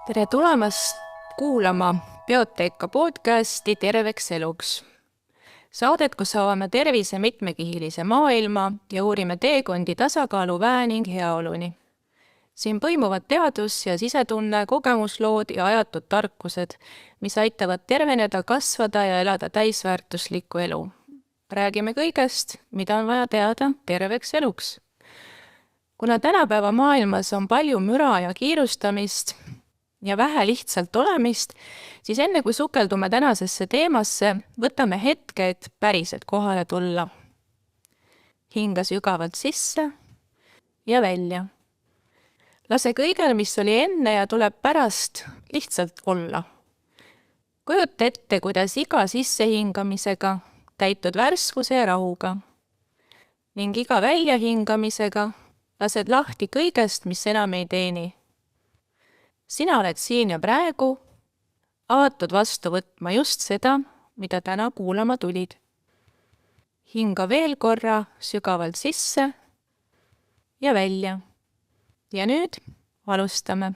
Tere tulemast kuulama Bioteeka podcasti Terveks eluks. Saadet, kus avame tervise mitmekihilise maailma ja uurime teekondi tasakaalu, väe ning heaoluni. Siin põimuvad teadus ja sisetunne, kogemuslood ja ajatud tarkused, mis aitavad terveneda, kasvada ja elada täisväärtuslikku elu. Räägime kõigest, mida on vaja teada terveks eluks. Kuna tänapäeva maailmas on palju müra ja kiirustamist ja vähe lihtsalt olemist, siis enne kui sukeldume tänasesse teemasse, võtame hetke, et päriselt kohale tulla. Hinga sügavalt sisse ja välja. Lase kõigel, mis oli enne ja tuleb pärast, lihtsalt olla. Kujuta ette, kuidas iga sissehingamisega täitud värskuse ja rahuga ning iga väljahingamisega lased lahti kõigest, mis enam ei teeni. Sina oled siin ja praegu, avatud vastu võtma just seda, mida täna kuulama tulid. Hinga veel korra sügavalt sisse ja välja. Ja nüüd alustame.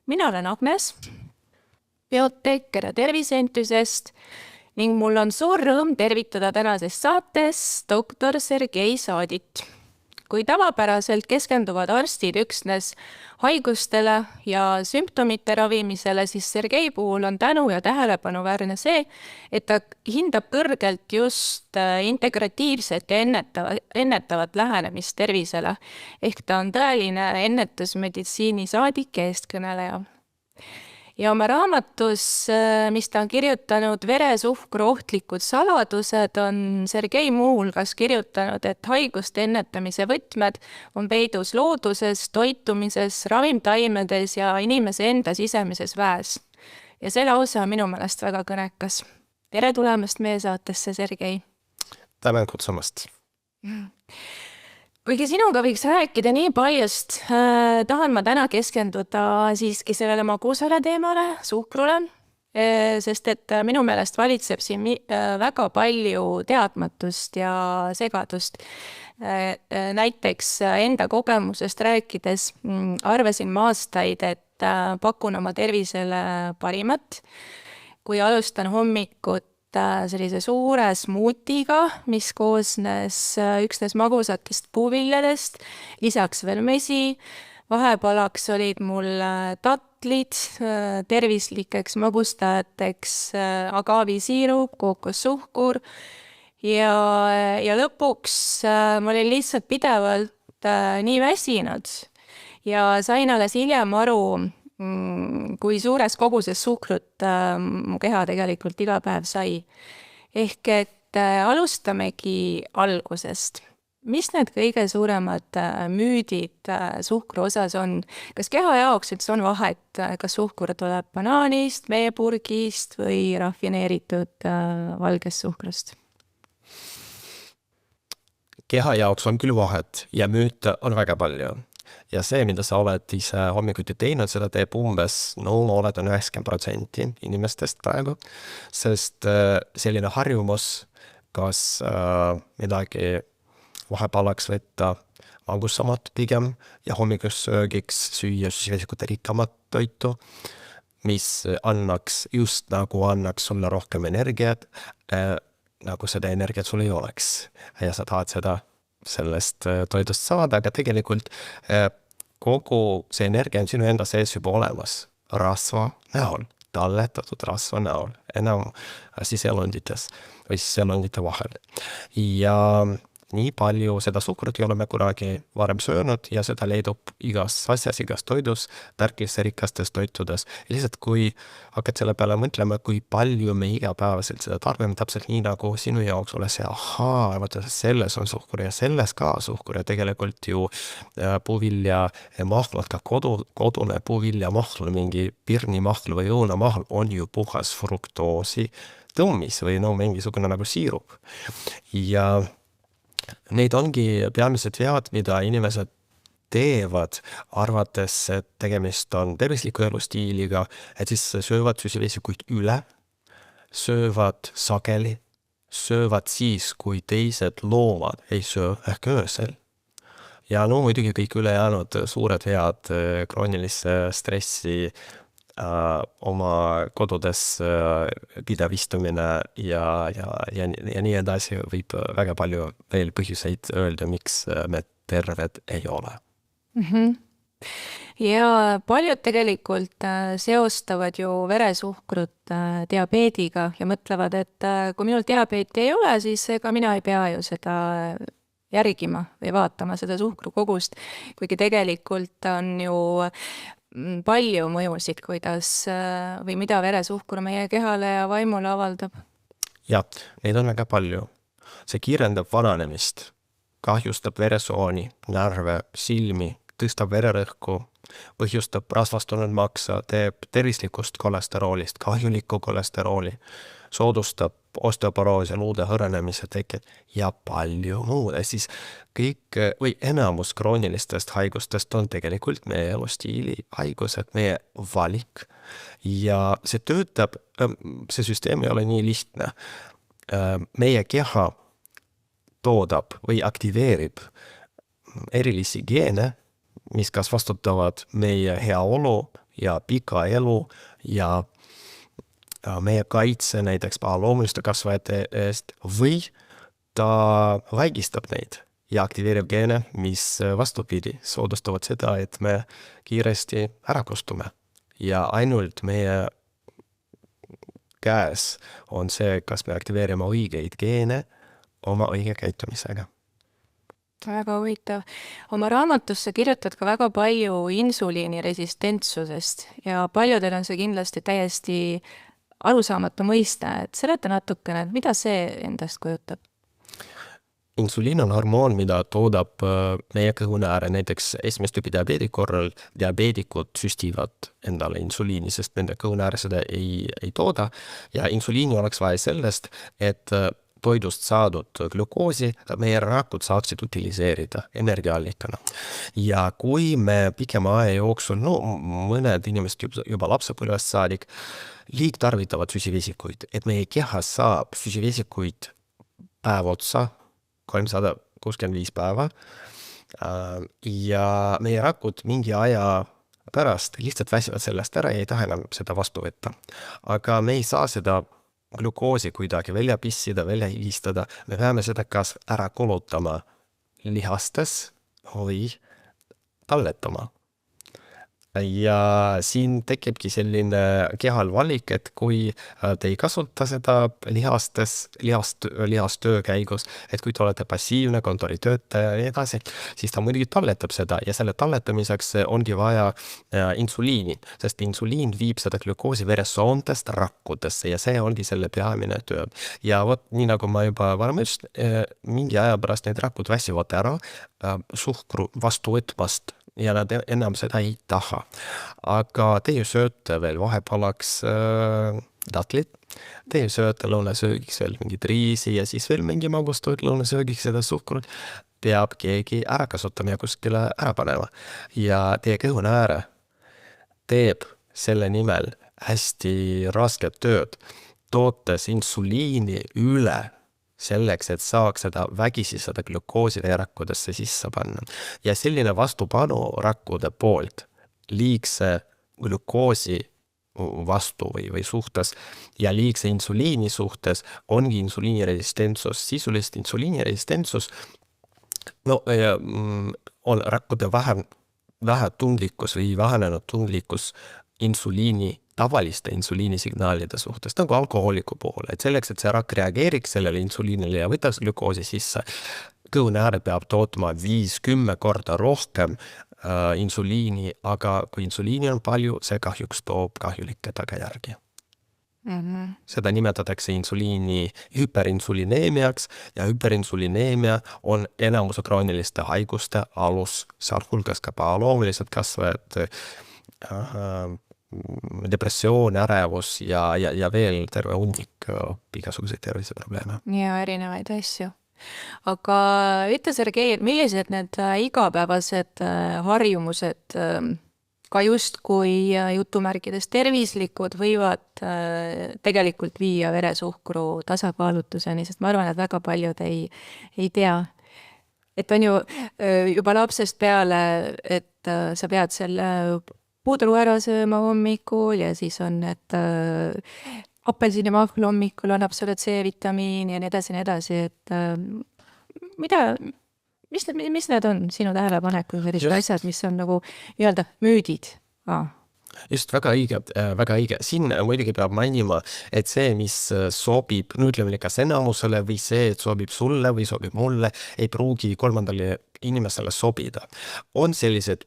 Mina olen Agnes, bioteeker ja terviseentusest ning mul on suur rõõm tervitada tänases saates doktor Sergei Saadit. Kui tavapäraselt keskenduvad arstid üksnes haigustele ja sümptomite ravimisele, siis Sergei puhul on tänu ja tähelepanuväärne see, et ta hindab kõrgelt just integratiivset ja ennetavat lähenemist tervisele, ehk ta on tõeline ennetusmeditsiini saadik ja eestkõneleja. Ja oma raamatus, mis ta on kirjutanud Veresuhkru ohtlikud saladused, on Sergei muuhulgas kirjutanud, et haiguste ennetamise võtmed on peidus looduses, toitumises, ravimtaimedes ja inimese enda sisemises väes. Ja see lause on minu meelest väga kõnekas. Tere tulemast meie saatesse, Sergei! Tänan kutsumast! Kuigi sinuga võiks rääkida nii paljust, tahan ma täna keskenduda siiski sellele magusale teemale, suhkrule, sest et minu meelest valitseb siin väga palju teadmatust ja segadust. Näiteks enda kogemusest rääkides arvasin ma aastaid, et pakun oma tervisele parimat, kui alustan hommikut sellise suure smuutiga, mis koosnes üksnes magusatest puuviljadest, lisaks veel mesi, vahepalaks olid mul tatlid, tervislikeks magustajateks agaavisiirup, kookossuhkur ja lõpuks ma olin lihtsalt pidevalt nii väsinud ja sain alles hiljem aru, kui suures koguses suhkrut mu keha tegelikult iga päev sai. Ehk et alustamegi algusest. Mis need kõige suuremad müüdid suhkru osas on? Kas keha jaoks üldse on vahet, kas suhkur tuleb banaanist, meepurgist või rafineeritud valgest suhkrust? Keha jaoks on küll vahet ja müüte on väga palju. Ja see, mida sa oled ise hommikuti teinud, seda teeb umbes, oled 90% inimestest praegu, sest selline harjumus, kas midagi vahepalaks võtta magusamat pigem ja hommikusöögiks süüa süsivesikute rikkamat toitu, mis annaks sulle rohkem energiat, nagu seda energiat sul ei oleks ja sa tahad seda sellest toidust saada, aga tegelikult kogu see energia on sinu enda sees juba olemas rasva näol, talletatud rasva näol, enam siselundites või siselundite vahel. Ja nii palju seda suhkrut ei ole me kunagi varem söönud ja seda leidub igas asjas, igas toidus, tärkisse rikastes toitudes. Ja lihtsalt kui hakkad selle peale mõtlema, kui palju me igapäevaselt seda tarbime, täpselt nii nagu sinu jaoks ole see, vaata, selles on suhkur ja selles ka suhkur ja tegelikult ju puuvilja mahl, ka kodune puuvilja mahl, mingi pirnimahl või õunamahl on ju puhas fruktoosi tõmmis või mingisugune nagu siirup. Ja neid ongi peamised vead, mida inimesed teevad, arvates, et tegemist on tervisliku elustiiliga, et siis söövad süsivesikuid üle, söövad sageli, söövad siis, kui teised loomad ei söö ehk öösel ja no muidugi kõik ülejäänud suured vead, kroonilisse stressi, oma kodudes pidev istumine ja nii edasi võib väga palju veel põhjuseid öelda, miks me terved ei ole. Ja paljud tegelikult seostavad ju veresuhkrut diabeediga ja mõtlevad, et kui minul diabeeti ei ole, siis ega mina ei pea ju seda järgima või vaatama seda suhkrukogust, kuigi tegelikult on ju palju mõjusid, kuidas või mida veresuhkur meie kehale ja vaimule avaldab. Jah, neid on väga palju. See kiirendab vananemist, kahjustab veresooni, närve, silmi, tõstab vererõhku, põhjustab rasvastunud maksa, teeb tervislikust kolesteroolist kahjulikku kolesterooli, soodustab osteoporoos ja muude hõrenemise teket ja palju muud. Siis kõik või enamus kroonilistest haigustest on tegelikult meie elustiili haigused, meie valik. Ja see töötab, see süsteem ei ole nii lihtne. Meie keha toodab või aktiveerib erilisi geene, mis kas vastutavad meie heaolu ja pika elu ja meie kaitse näiteks pahaloomuliste kasvajate eest või ta vaigistab neid ja aktiveerib geene, mis vastupidi soodustavad seda, et me kiiresti ära kostume. Ja ainult meie käes on see, kas me aktiveerime õigeid geene oma õige käitumisega. Väga huvitav. Oma raamatusse kirjutad ka väga palju insuliini resistentsusest ja paljudel on see kindlasti täiesti arusaamatu mõiste, et seleta natukene, mida see endast kujutab? Insuliin on hormoon, mida toodab meie kõhunääre, näiteks esimest tüüpi diabeedi korral diabeedikud süstivad endale insuliini, sest nende kõhunääre seda ei tooda ja insuliini oleks vaja sellest, et toidust saadud glükoosi meie rakud saaksid utiliseerida energiaallikana. Ja kui me pikema aja jooksul, mõned inimesed juba lapsepõlvest saadik, liigtarvitavad süsivesikuid, et meie kehas saab süsivesikuid päev otsa, 365 päeva, ja meie rakud mingi aja pärast lihtsalt väsivad sellest ära ja ei taha enam seda vastu võtta. Aga me ei saa seda glükoosi kuidagi välja pissida, välja hilistada, me peame seda kas ära kulutama lihastes või talletama. Ja siin tekibki selline kehal valik, et kui te ei kasuta seda lihastöö käigus, et kui te olete passiivne kontoritöötaja ja nii edasi, siis ta muidugi talletab seda ja selle talletamiseks ongi vaja insuliini, sest insuliin viib seda glükoosi veresoontest rakkudesse ja see ongi selle peamine töö. Ja vot nii nagu ma juba varem ütlesin, mingi aja pärast need rakud väsivad ära suhkru vastu võtmast ja nad enam seda ei taha. Aga teie sööte veel vahepalaks datlit, teie sööte lõunasöögiks veel mingit riisi ja siis veel mingi magustoit lõunasöögiks seda suhkrut peab keegi ära kasutama ja kuskile ära panema. Ja teie kõhunääre teeb selle nimel hästi rasket tööd, tootes insuliini üle selleks, et saaks seda vägisi seda glükoosi rakkudesse sisse panna. Ja selline vastupanu rakkude poolt liigse glükoosi vastu või suhtes ja liigse insuliini suhtes ongi insuliiniresistentsus. Sisuliselt insuliiniresistentsus on rakkude vähe tundlikkus või vähenenud tundlikkus insuliini tavaliste insuliinisignaalide suhtes, nagu alkohooliku puhul, et selleks, et see rakk reageeriks sellele insuliinile ja võtaks glükoosi sisse, kõhunääre peab tootma 5-10 korda rohkem insuliini, aga kui insuliini on palju, see kahjuks toob kahjulikke tagajärgi. Seda nimetatakse insuliini hüperinsulineemiaks ja hüperinsulineemia on enamuse krooniliste haiguste alus, sealhulgas ka pahaloomulised kasvajad, depressioon, ärevus ja veel terve hunnik igasuguseid terviseprobleeme. Ja erinevaid asju. Aga ütle, Sergei, millised need igapäevased harjumused ka just kui jutumärkides tervislikud võivad tegelikult viia veresuhkru tasakaalutuseni, sest ma arvan, et väga paljud ei tea. et on ju juba lapsest peale, et sa pead selle pudru ära sööma hommikul ja siis on, et apelsinimahl hommikul annab sulle C-vitamiini ja nii edasi, et mida, mis need on sinu tähelepanekud, sellised asjad, mis on nagu nii-öelda müüdid? Just väga õige. Siin muidugi peab mainima, et see, mis sobib, no ütleme kas enamusele või see, et sobib sulle või sobib mulle, ei pruugi kolmandale inimesele sobida. On sellised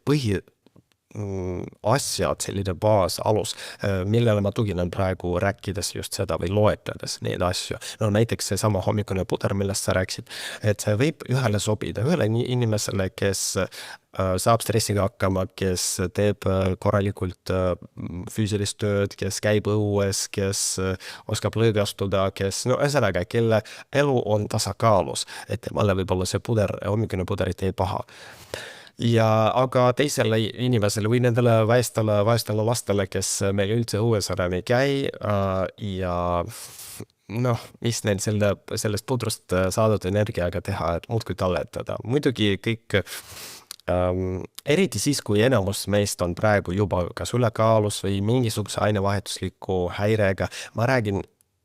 asjad, selline baasalus, millele ma tuginen praegu rääkides just seda või loetledes neid asju. No näiteks see sama hommikune puder, millest sa rääksid, et see võib ühele sobida, ühele inimesele, kes saab stressiga hakkama, kes teeb korralikult füüsilist tööd, kes käib õues, kes oskab lõõgastuda, kes, no ühesõnaga, kelle elu on tasakaalus, et temale võib-olla see hommikune puder ei tee paha. Aga teisele inimesele või nendele vaestele lastele, kes meil üldse õues enam ei käi ja mis neil sellest pudrust saadud energiaga teha, et muudkui talletada. Muidugi kõik eriti siis, kui enamus meist on praegu juba kas ülekaalus või mingisuguse ainevahetusliku häirega. Ma räägin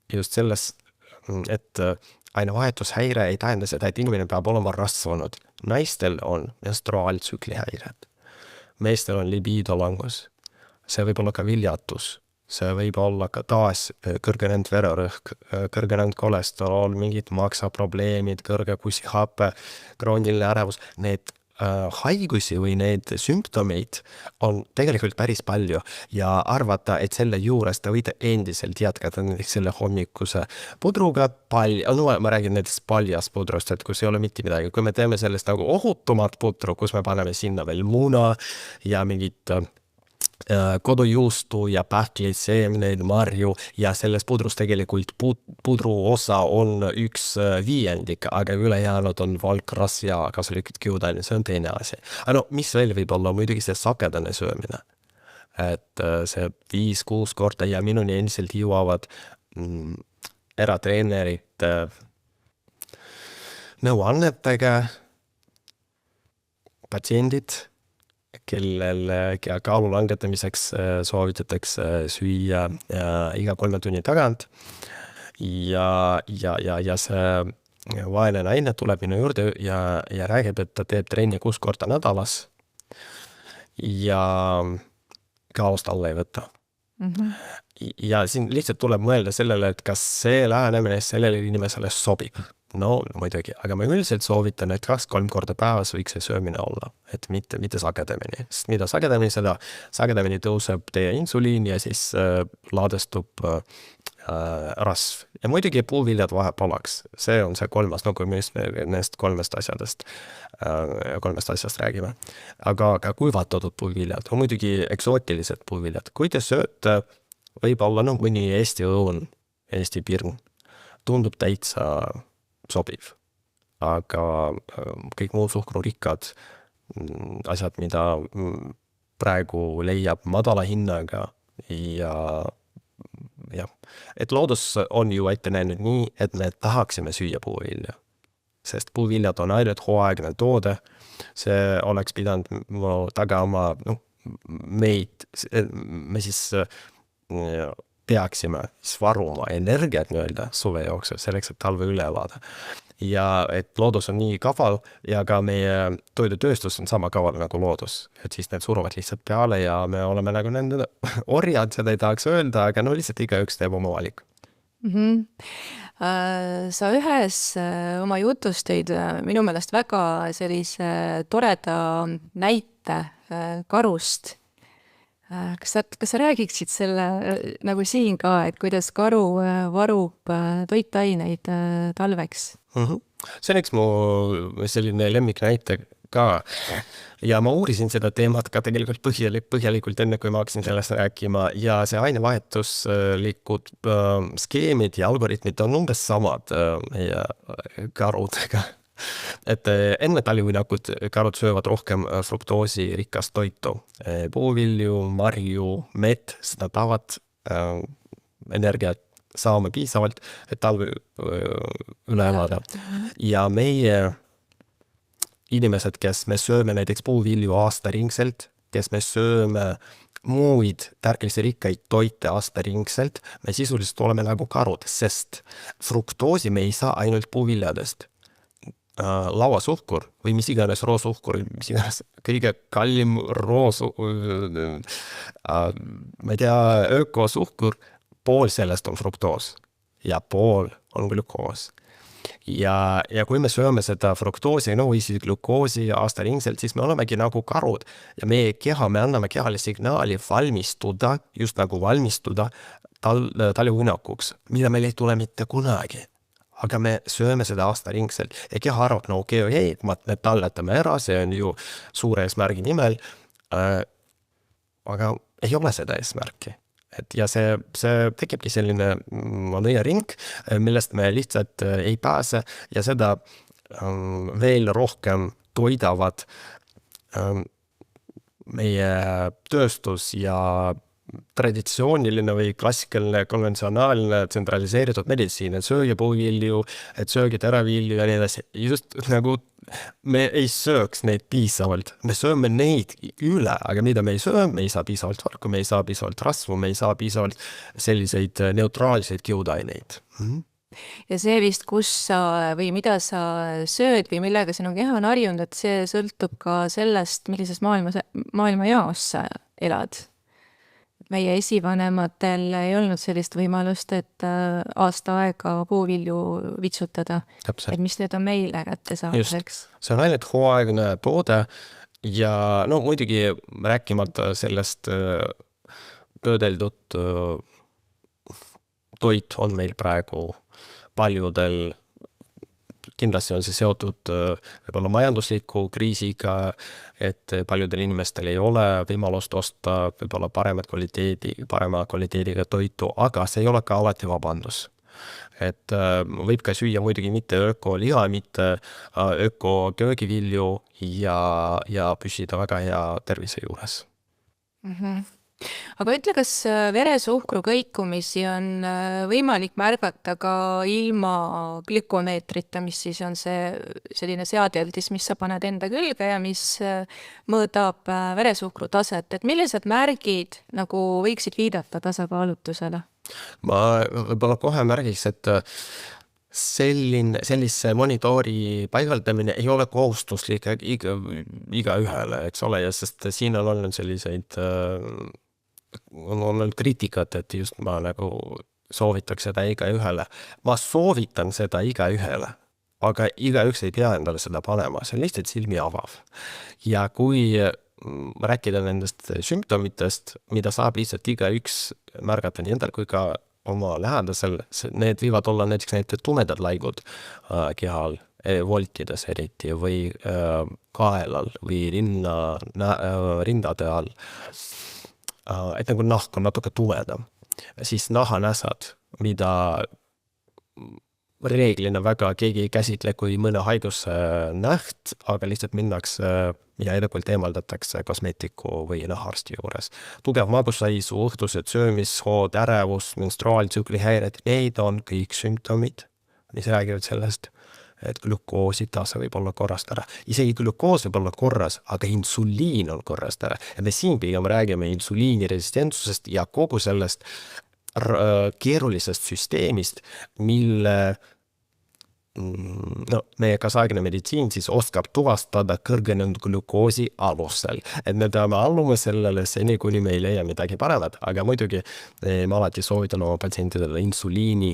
just sellest, et ainevahetushäire ei tähenda seda, et inimene peab olema rasvunud. Naistel on menstruaaltsükli häired. Meestel on libido langus. See võib olla ka viljatus. See võib olla ka taas kõrgenenud vererõhk, kõrgenenud kolesterol, mingid maksaprobleemid, kõrge kusihape, krooniline ärevus. Need haigusi või need sümptomeid on tegelikult päris palju ja arvata, et selle juures te võite endiselt jätkata näiteks selle hommikuse pudruga ma räägin näiteks paljas pudrust, et kus ei ole mitte midagi. Kui me teeme sellest nagu ohutumat pudru, kus me paneme sinna veel muna ja mingid kodujuustu ja pähkleid, seemneid, marju ja selles pudrus tegelikult pudru osa on 1/5, aga ülejäänud on valkras ja kasulikud kiudained, see on teine asi. Aga mis veel võib olla, muidugi see sagedane söömine. Et see 5-6 korda ja minuni endiselt jõuavad eratreenerid nõuannetega patsiendid, kellel kaalu langetamiseks soovitatakse süüa iga 3 tunni tagant ja see vaene naine tuleb minu juurde ja räägib, et ta teeb trenni 6 korda nädalas ja kaalust alla ei võta. Ja siin lihtsalt tuleb mõelda sellele, et kas see lähenemine sellele inimesele sobib. No muidugi, aga ma üldiselt soovitan, et 2-3 korda päevas võiks see söömine olla, et mitte sagedamini. Sest mida sagedamini, seda sagedamini tõuseb teie insuliin ja siis laadestub rasv. Ja muidugi puuviljad vahepalaks. See on see 3, kui me nendest 3 asjast räägime. Aga kuivatatud puuviljad on muidugi eksootilised puuviljad. Kui te sööte, võib olla mõni Eesti õun, Eesti pirn, tundub täitsa sobiv, aga kõik muud suhkrurikkad asjad, mida praegu leiab madala hinnaga ja et loodus on ju ette näinud nii, et me tahaksime süüa puuvilja, sest puuviljad on ainult hooaegne toode, see oleks pidanud tagama me siis peaksime varuma energiat suve jooksul selleks, et talve üle elada. Ja et loodus on nii kaval ja ka meie toidutööstus on sama kaval nagu loodus. Et siis need suruvad lihtsalt peale ja me oleme nagu nende orjad, seda ei tahaks öelda, aga lihtsalt igaüks teeb oma valik. Sa ühes oma jutus tõid minu meelest väga sellise toreda näite karust. Kas sa räägiksid selle nagu siin ka, et kuidas karu varub toitaineid talveks? See on üks mu selline lemmiknäite ka ja ma uurisin seda teemat ka tegelikult põhjalikult enne, kui ma hakkasin sellest rääkima ja see ainevahetuslikud skeemid ja algoritmid on umbes samad meie karudega. Et enne talviuinakut karud söövad rohkem fruktoosi rikast toitu, puuvilju, marju, mett, seda tahavad energiat saama piisavalt, et talve üle elada. Ja meie inimesed, kes me sööme näiteks puuvilju aastaringselt, kes me sööme muid tärklisrikkaid toite aastaringselt, me sisuliselt oleme nagu karud, sest fruktoosi me ei saa ainult puuviljadest. Lauasuhkur või mis iganes roosuhkur, mis iganes kõige kallim ma ei tea, ökosuhkur, pool sellest on fruktoos ja pool on glukoos. Ja kui me sööme seda fruktoosi, või siis glukoosi aastaringselt, siis me olemegi nagu karud ja meie keha, me anname kehale signaali valmistuda, just nagu valmistuda talveuinakuks, mida meil ei tule mitte kunagi. Aga me sööme seda aastaringselt ja keha arvab, no okei, me talletame ära, see on ju suure eesmärgi nimel, aga ei ole seda eesmärki. Ja see tekibki selline nõiaring, millest me lihtsalt ei pääse ja seda veel rohkem toidavad meie tööstus ja traditsiooniline või klassikaline, konventsionaalne, tsentraliseeritud meditsiin, et sööge puuvilju, et sööge teravilju ja nii edasi. Just nagu me ei sööks neid piisavalt, me sööme neid üle, aga mida me ei söö, me ei saa piisavalt valku, me ei saa piisavalt rasvu, me ei saa piisavalt selliseid neutraalseid kiudaineid. Ja see vist, kus sa või mida sa sööd või millega sinu keha on harjunud, et see sõltub ka sellest, millises maailmajaos sa elad. Meie esivanematel ei olnud sellist võimalust, et aasta aega puuvilju vitsutada. Täpselt. Et mis need on meile kättesaamiseks? See on ainult hooaegne toode ja muidugi rääkimata sellest töödeldud toit on meil praegu paljudel. Kindlasti on see seotud võib-olla majandusliku kriisiga, et paljudel inimestel ei ole võimalust osta võib-olla parema kvaliteediga toitu, aga see ei ole ka alati vabandus. Et võib ka süüa muidugi mitte ökoliha, mitte ökoköögivilju ja püsida väga hea tervise juures. Aga ütle, kas veresuhkru kõikumisi on võimalik märgata ka ilma glükomeetrita, mis siis on see selline seadeldis, mis sa paned enda külge ja mis mõõdab veresuhkru taset, et millised märgid nagu võiksid viidata tasakaalutusele? Ma võib-olla kohe märgiks, et sellise monitoori paigaldamine ei ole kohustuslik iga ühele, eks ole, ja sest siin on olnud selliseid on olnud kriitikat, et just ma nagu soovitaks seda iga ühele. Ma soovitan seda iga ühele, aga igaüks ei pea endale seda panema, see on lihtsalt silmi avav. Ja kui rääkida nendest sümptomitest, mida saab lihtsalt igaüks märgata nii endal kui ka oma lähedasel, need võivad olla näiteks tumedad laigud kehal, voltides eriti või kaelal või rindade all. Et nagu nahk on natuke tumedam, siis nahanäsad, mida reeglina väga keegi ei käsitle kui mõne haiguse näht, aga lihtsalt minnakse ja edukalt eemaldatakse kosmeetiku või nahaarsti juures. Tugev magusaisu, õhtused söömishood, ärevus, menstruaaltsükli häired, need on kõik sümptomid, mis räägivad sellest, et glukoosi tase võib olla korrast ära. Isegi glukoos võib olla korras, aga insuliin on korrast ära. Ja me siin pigem räägime insuliiniresistentsusest ja kogu sellest keerulisest süsteemist, mille meie kaasaegne meditsiin siis oskab tuvastada kõrgenenud glukoosi alusel. Et me peame alluma sellele seni, kuni me ei leia midagi paremat, aga muidugi ma alati soovitan oma patsientidele insuliini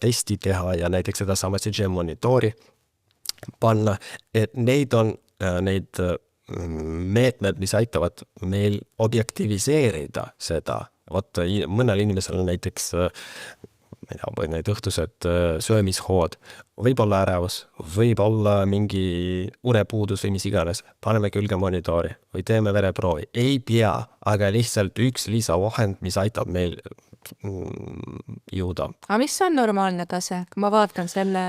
testi teha ja näiteks seda sama CGM monitoori panna, et neid on neid meetmed, mis aitavad meil objektiviseerida seda. Vot mõnel inimesel on näiteks need õhtused söömishood, võib olla ärevus, võib olla mingi unepuudus või mis iganes, paneme külge monitoori või teeme vereproovi. Ei pea, aga lihtsalt üks lisavahend, mis aitab meil jõuda. Aga mis on normaalne tase? Kui ma vaatan selle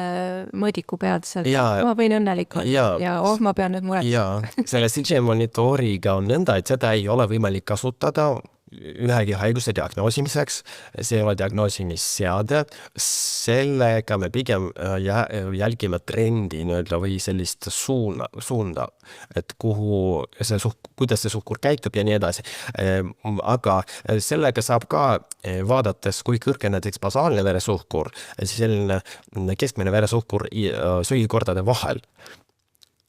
mõõdiku pealt sealt, ma võin õnnelikult ja ma pean nüüd muretsema. Selle CGM monitooriga on nõnda, et seda ei ole võimalik kasutada ühegi haiguse diagnoosimiseks, see ei ole diagnoosimisseade, sellega me pigem jälgime trendi nii-öelda või sellist suunda, et kuidas see suhkur käitub ja nii edasi. Aga sellega saab ka vaadates, kui kõrge näiteks basaalne veresuhkur, selline keskmine veresuhkur söögikordade vahel,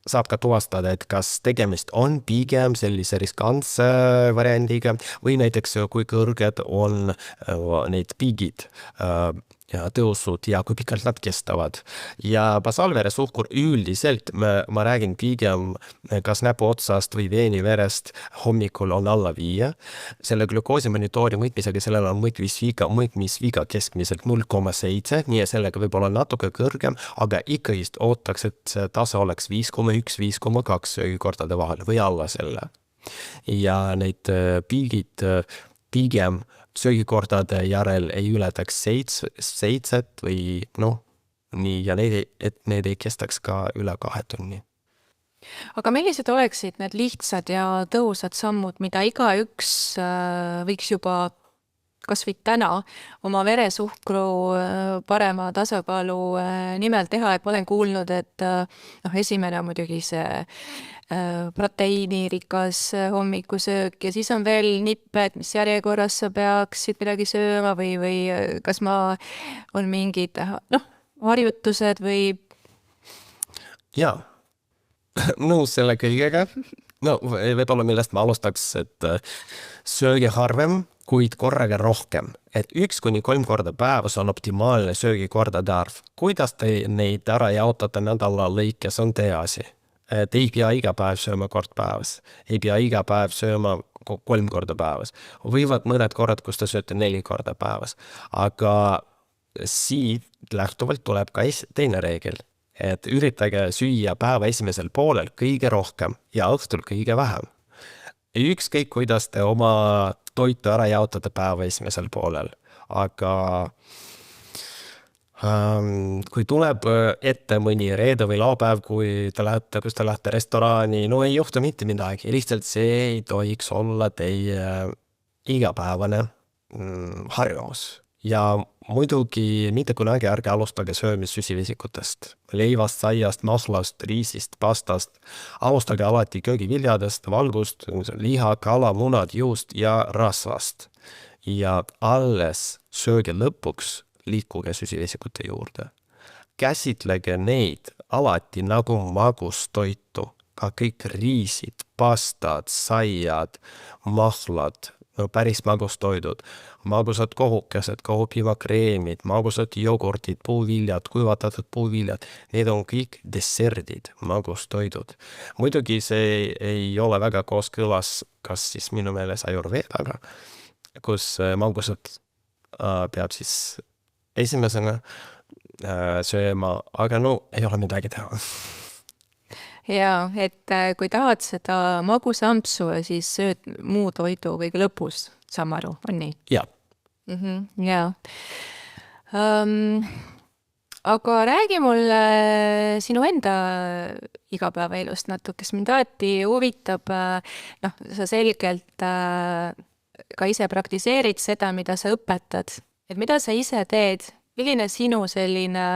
saab ka tuvastada, et kas tegemist on pigem sellise riskantse variandiga või näiteks kui kõrged on need piigid ja tõusud ja kui pikalt nad kestavad. Ja basaalveresuhkur üldiselt, ma räägin pigem kas näpu otsast või veeni verest hommikul on alla 5. Selle glükoosi monitoori mõõtmisega sellel on mõõtmisviga keskmiselt 0,7, nii sellega võib olla natuke kõrgem, aga ikkagist ootaks, et see tase oleks 5,1-5,2 söögikordade vahel või alla selle. Ja need piigid pigem söögikordade järel ei ületaks 7 või nii, ja need ei kestaks ka üle 2 tunni. Aga millised oleksid need lihtsad ja tõhusad sammud, mida igaüks võiks juba kas või täna oma veresuhkru parema tasakaalu nimel teha, et ma olen kuulnud, et esimene on muidugi see proteiinirikas hommikusöök ja siis on veel nippe, et mis järjekorras sa peaksid midagi sööma või kas on mingid harjutused või... Jaa, nõus selle kõigega. Võib-olla millest ma alustaks, et söögi harvem, kuid korraga rohkem. Et 1-3 korda päevas on optimaalne söögikordade arv. Kuidas te neid ära jaotate nädala lõikes on teie asi. Et ei pea iga päev sööma kord päevas. Ei pea iga päev sööma 3 korda päevas. Võivad mõned korrad, kus te sööte 4 korda päevas. Aga siit lähtuvalt tuleb ka teine reegel. Et üritage süüa päeva esimesel poolel kõige rohkem ja õhtul kõige vähem. Ükskõik, kuidas te oma toitu ära jaotate päeva esimesel poolel. Aga kui tuleb ette mõni reede või laupäev, kus te lähete restoraani, ei juhtu mitte midagi. Lihtsalt see ei tohiks olla teie igapäevane harjumus. Ja muidugi mitte kunagi ärge alustage söömist süsivesikutest. Leivast, saiast, mahlast, riisist, pastast. Alustage alati köögiviljadest, valgust, liha, kala, munad, juust ja rasvast. Ja alles sööge lõpuks liikuge süsivesikute juurde. Käsitlege neid alati nagu magustoitu. Ka kõik riisid, pastad, saiad, mahlad, päris magustoidud, magusad kohukesed, kohupiimakreemid, magusad jogurtid, puuviljad, kuivatatud puuviljad, need on kõik desserdid, magustoidud. Muidugi see ei ole väga kooskõlas, kas siis minu meeles Ayurvedaga, kus magusad peab siis esimesena sööma, aga ei ole midagi teha. Jaa, et kui tahad seda magusampsu, siis sööd muu toidu kõige lõpus, saan aru, on nii? Jaa. Jaa. Aga räägi mulle sinu enda igapäevaelust natuke, sest mind alati huvitab, sa selgelt ka ise praktiseerid seda, mida sa õpetad. Et mida sa ise teed? Milline sinu selline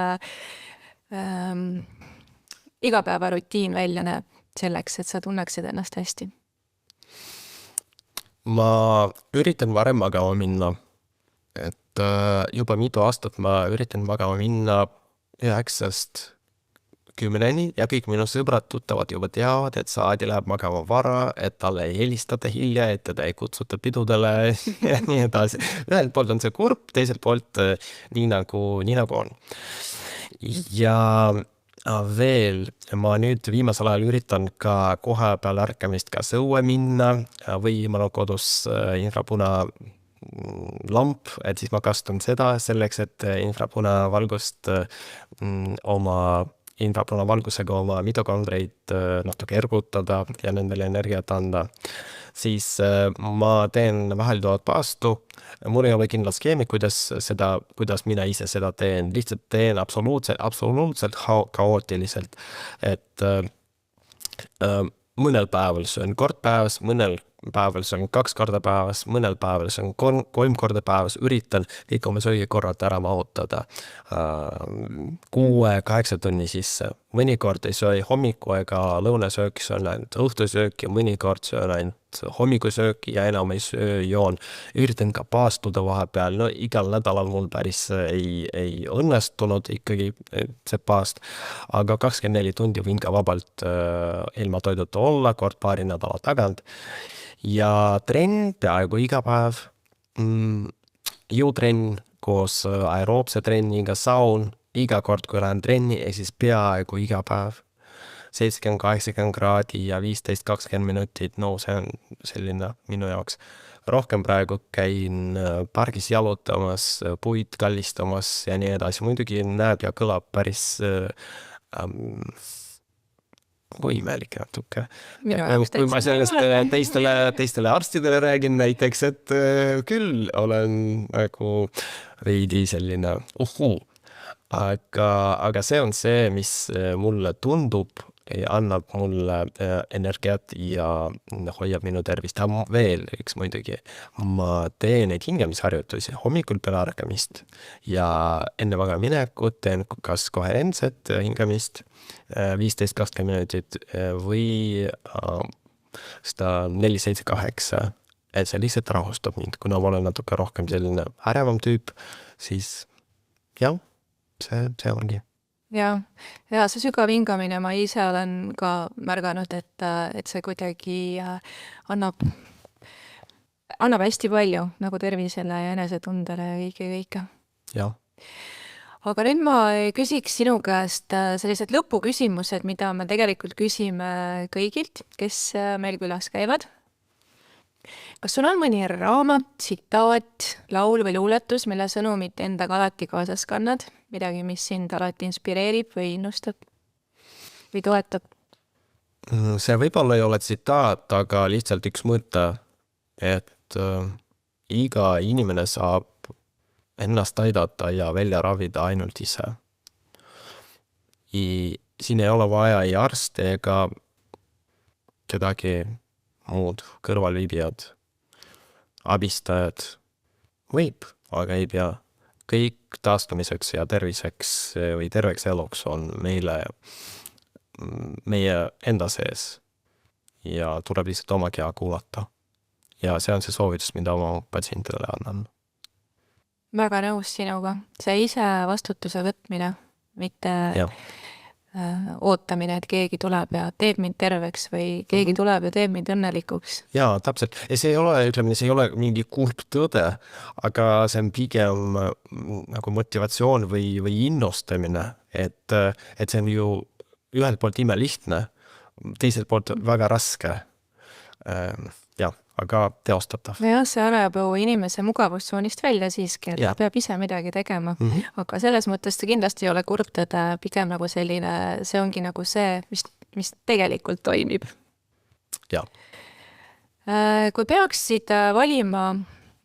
igapäevarutiin välja näeb selleks, et sa tunneksid ennast hästi? Ma üritan varem magama minna. Et juba mitu aastat ma üritan magama minna 9-10 ja kõik minu sõbrad tuttavad juba teavad, et Saadi läheb magama vara, et talle ei helistata hilja, et teda ei kutsuta pidudele ja nii edasi. Ühelt poolt on see kurb, teiselt poolt nii nagu on. Ja veel ma nüüd viimasel ajal üritan ka koha peal ärkamist kas õue minna või ma olen kodus infrapuna lamp, et siis ma kastun seda selleks, et infrapuna valgust oma infrapuna valgusega oma mitokondreid natuke ergutada ja nendele energiat anda. Siis ma teen vahelduvat paastu. Mul ei ole kindla skeemi, kuidas mina ise seda teen. Lihtsalt teen absoluutselt kaootiliselt. Et mõnel päeval söön kord päevas, mõnel päeval see on 2 korda päevas, mõnel päeval see on 3 korda päevas, üritan kõik oma söögikorrad ära mahutada 6-8 tunni sisse. Mõnikord ei söö hommiku ega lõunasööki, söön ainult õhtusööki ja mõnikord söön ainult hommikusööki ja enam ei söö, joon. Üritan ka paastuda vahepeal, no igal nädalal mul päris ei õnnestunud ikkagi see paast, aga 24 tundi võin ka vabalt ilma toiduta olla, kord paari nädala tagant. Ja trenn peaaegu iga päev, jõutrenn koos aeroobse trenniga, saun, iga kord kui lähen trenni, siis peaaegu iga päev 70-80 kraadi ja 15-20 minutit, no see on selline minu jaoks. Rohkem praegu käin pargis jalutamas, puid kallistamas ja nii edasi. Muidugi näeb ja kõlab päris võimelik natuke. Kui ma sellest teistele arstidele räägin näiteks, et küll olen nagu veidi selline aga see on see, mis mulle tundub ja annab mulle energiat ja hoiab minu tervist. Veel üks muidugi, ma teen neid hingamisharjutusi hommikul peale ärkamist ja enne magamaminekut teen kas koherentset hingamist 15-20 minutit või seda 4-7-8, et see lihtsalt rahustab mind, kuna ma olen natuke rohkem selline ärevam tüüp, siis jah, see ongi. Ja see sügav hingamine, ma ise olen ka märganud, et see kuidagi annab hästi palju nagu tervisele ja enesetundele ja kõike. Jah. Aga nüüd ma küsiks sinu käest sellised lõpuküsimused, mida me tegelikult küsime kõigilt, kes meil külas käivad. Kas sul on mõni raamat, tsitaat, laul või luuletus, mille sõnumit endaga alati kaasas kannad? Midagi, mis sind alati inspireerib või innustab või toetab? See võib-olla ei ole tsitaat, aga lihtsalt üks mõte, et iga inimene saab ennast aidata ja välja ravida ainult ise. Siin ei ole vaja ei arste ega kedagi muud kõrvalviibijad, abistajad. Võib, aga ei pea. Kõik taastumiseks ja terviseks või terveks eluks on meie enda sees ja tuleb lihtsalt oma keha kuulata. Ja see on see soovitus, mida oma patsientidele annan. Väga nõus sinuga. See ise vastutuse võtmine, mitte ootamine, et keegi tuleb ja teeb mind terveks või keegi tuleb ja teeb mind õnnelikuks. Jaa, täpselt. Ja see ei ole mingi kurb tõde, aga see on pigem nagu motivatsioon või innustamine, et see on ju ühelt poolt imelihtne, teiselt poolt väga raske. Jah, aga teostatav. Jah, see annab ju inimese mugavustsoonist välja siiski, et peab ise midagi tegema. Aga selles mõttes see kindlasti ei ole kurb tõde, pigem nagu selline, see ongi nagu see, mis tegelikult toimib. Jah. Kui peaksid valima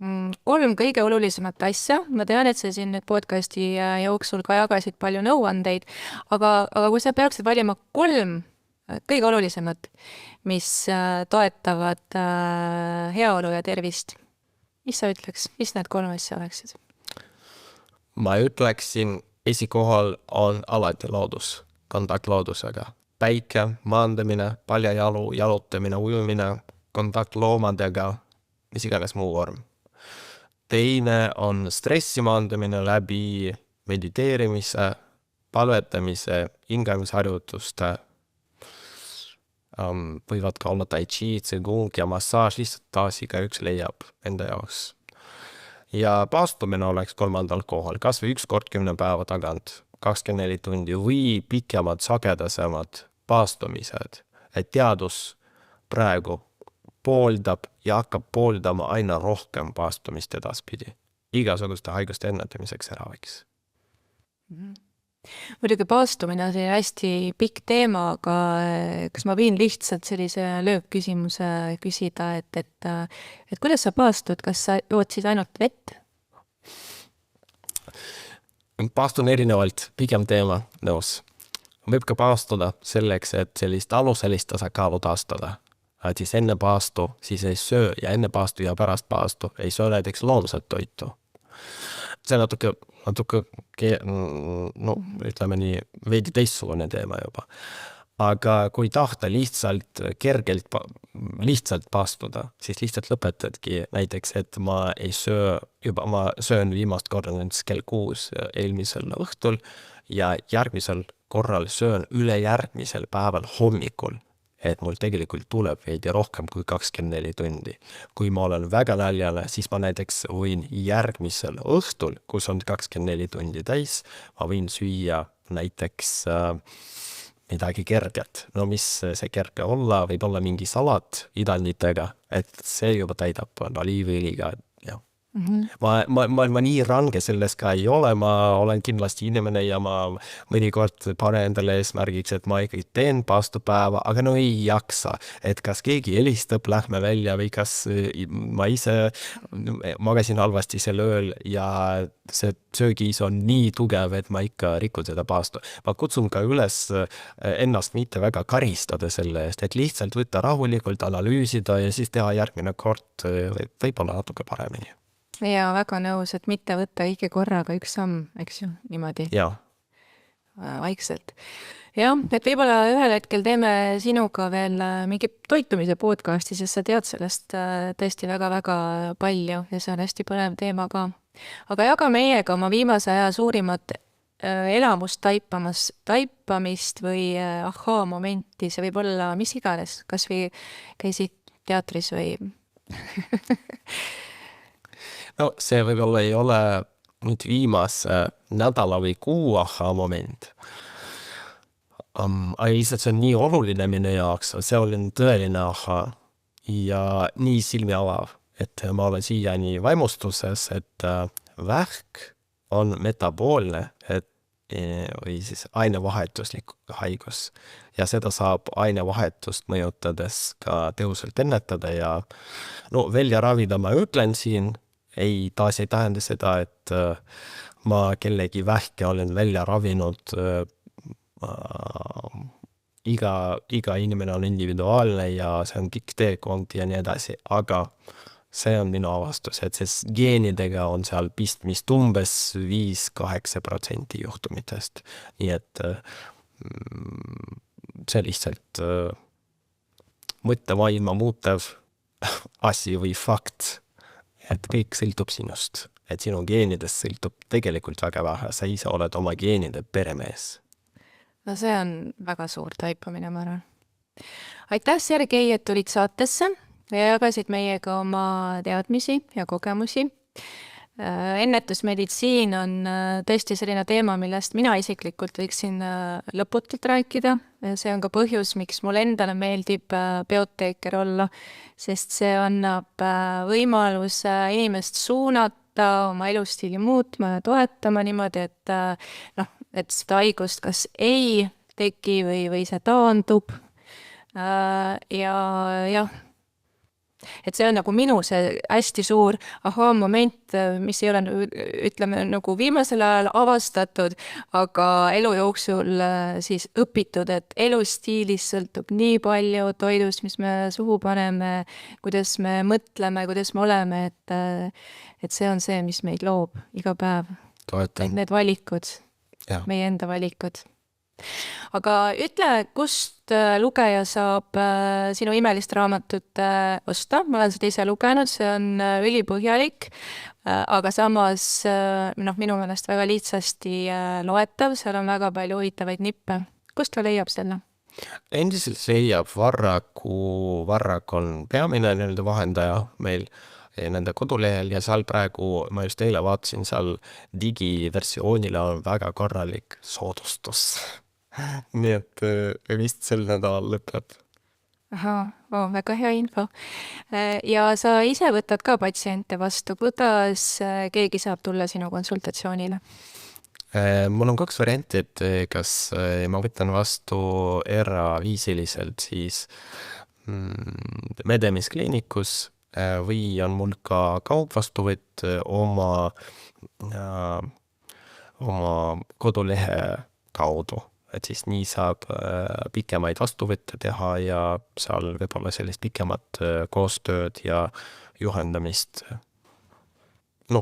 3 kõige olulisemat asja, ma tean, et sa siin nüüd podcasti jooksul ka jagasid palju nõuandeid, aga kui sa peaksid valima 3 kõige olulisemat, mis toetavad heaolu ja tervist. Mis sa ütleks? Mis need 3 asja oleksid? Ma ütleksin, esikohal on alati loodus, kontakt loodusega. Päike, maandamine, paljajalu, jalutamine, ujumine, kontakt loomadega, mis iganes muu vorm. Teine on stressi maandamine läbi mediteerimise, palvetamise, hingamisharjutuste, võivad ka olla tai chi, tsegung ja massaaž, lihtsalt taas igaüks leiab enda jaoks. Ja paastumine oleks 3. kohal, kas või 1 kord 10 päeva tagant, 24 tundi või pikemad, sagedasemad paastumised. Et teadus praegu pooldab ja hakkab pooldama aina rohkem paastumist edaspidi. Igasuguste haiguste ennetamiseks ära võiks. Muidugi paastumine on see hästi pikk teema, aga kas ma võin lihtsalt sellise löökküsimuse küsida, et kuidas sa paastud, kas sa jood siis ainult vett? Paastun erinevalt, pigem teema nõus. Võib ka paastuda selleks, et sellist aluselist tasakaalu taastada. siis enne paastu, siis ei söö ja enne paastu ja pärast paastu ei söö näiteks loomset toitu. See natuke no ütleme nii veidi teistsugune teema juba. Aga kui tahta lihtsalt kergelt lihtsalt paastuda, siis lihtsalt lõpetadki näiteks, et ma söön viimast korda kell 6 eelmisel õhtul ja järgmisel korral söön ülejärgmisel päeval hommikul, et mul tegelikult tuleb veidi rohkem kui 24 tundi. Kui ma olen väga näljane, siis ma näiteks võin järgmisel õhtul, kus on 24 tundi täis, ma võin süüa näiteks midagi kerget. No mis see kerge olla, võib olla mingi salat idalnitega, et see juba täidab oliiviõliga. Ma nii range selles ka ei ole, ma olen kindlasti inimene ja ma mõnikord panen endale eesmärgiks, et ma ikkagi teen paastupäeva, aga no ei jaksa, et kas keegi helistab, lähme välja või kas ma ise magasin halvasti sel ööl ja see söögis on nii tugev, et ma ikka rikun seda paastu. Ma kutsun ka üles ennast mitte väga karistada selle eest, et lihtsalt võtta rahulikult, analüüsida ja siis teha järgmine kord võib-olla natuke paremini. Ja väga nõus, et mitte võtta õige korraga üks samm, eks ju, niimoodi. Jaa. Vaikselt. Jah, et võib-olla ühel hetkel teeme sinuga veel mingi toitumise podcasti, sest sa tead sellest tõesti väga-väga palju ja see on hästi põnev teema ka. Aga jaga meiega oma viimase aja suurimat elamust taipamist või ahhaa-momenti, see võib olla mis iganes, kas või käisid teatris või... No see võib-olla ei ole nüüd viimase nädala või kuu ahhaa-moment. Aga lihtsalt see on nii oluline minu jaoks, see oli tõeline ahhaa ja nii silmi avav, et ma olen siiani vaimustuses, et vähk on metaboolne või siis ainevahetuslik haigus ja seda saab ainevahetust mõjutades ka tõhusalt ennetada ja no välja ravida ma ütlen siin, taas ei tähenda seda, et ma kellegi vähke olen välja ravinud. Iga inimene on individuaalne ja see on pikk teekond ja nii edasi, aga see on minu avastus, et see geenidega on seal pistmist umbes 5-8% juhtumitest. Nii et see lihtsalt mõttemaailma muutev asi või fakt, et kõik sõltub sinust, et sinu geenidest sõltub tegelikult väga vähe, sa ise oled oma geenide peremees. No see on väga suur taipamine, ma arvan. Aitäh, Sergei, et tulid saatesse ja jagasid meiega oma teadmisi ja kogemusi. Ennetusmeditsiin on tõesti selline teema, millest mina isiklikult võiksin lõputult rääkida. See on ka põhjus, miks mul endale meeldib bioteeker olla, sest see annab võimaluse inimest suunata, oma elustiili muutma ja toetama niimoodi, et seda haigust kas ei teki või see taandub. Ja jah, et see on nagu minu see hästi suur ahhaa-moment, mis ei ole, ütleme, nagu viimasel ajal avastatud, aga elu jooksul siis õpitud, et elustiilis sõltub nii palju toidust, mis me suhu paneme, kuidas me mõtleme, kuidas me oleme, et see on see, mis meid loob iga päev. Toetan. Need valikud, meie enda valikud. Aga ütle, kust lugeja saab sinu imelist raamatut osta? Ma olen seda ise lugenud, see on ülipõhjalik, aga samas minu meelest väga lihtsasti loetav, seal on väga palju huvitavaid nippe. Kust ta leiab selle? Endiselt leiab Varrak on peamine vahendaja meil nende kodulehel ja seal praegu, ma just eile vaatasin, seal digiversioonile on väga korralik soodustus. Nii et vist sel nädal lõpeb. Väga hea info. Ja sa ise võtad ka patsiente vastu, kuidas keegi saab tulla sinu konsultatsioonile? Mul on 2 varianti, et kas ma võtan vastu eraviisiliselt siis Medemiskliinikus või on mul ka kaupvastuvõtt oma kodulehe kaudu. et siis nii saab pikemaid vastuvõtte teha ja seal võib-olla sellist pikemat koostööd ja juhendamist.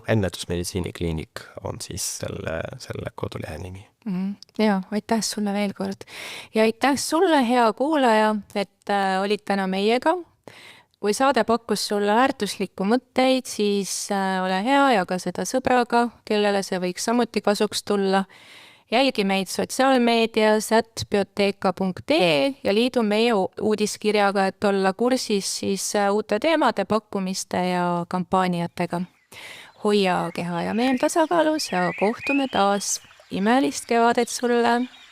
Ennetusmeditsiinikliinik on siis selle kodulehe nimi. Jaa, aitäh sulle veel kord. Ja aitäh sulle, hea kuulaja, et olid täna meiega. Kui saade pakkus sulle väärtuslikku mõtteid, siis ole hea, jaga seda sõbraga, kellele see võiks samuti kasuks tulla. Jälgi meid sotsiaalmeedias @bioteeka.ee ja liidu meie uudiskirjaga, et olla kursis siis uute teemade, pakkumiste ja kampaaniatega. Hoia keha ja meel tasakaalus ja kohtume taas. Imelist kevadet sulle!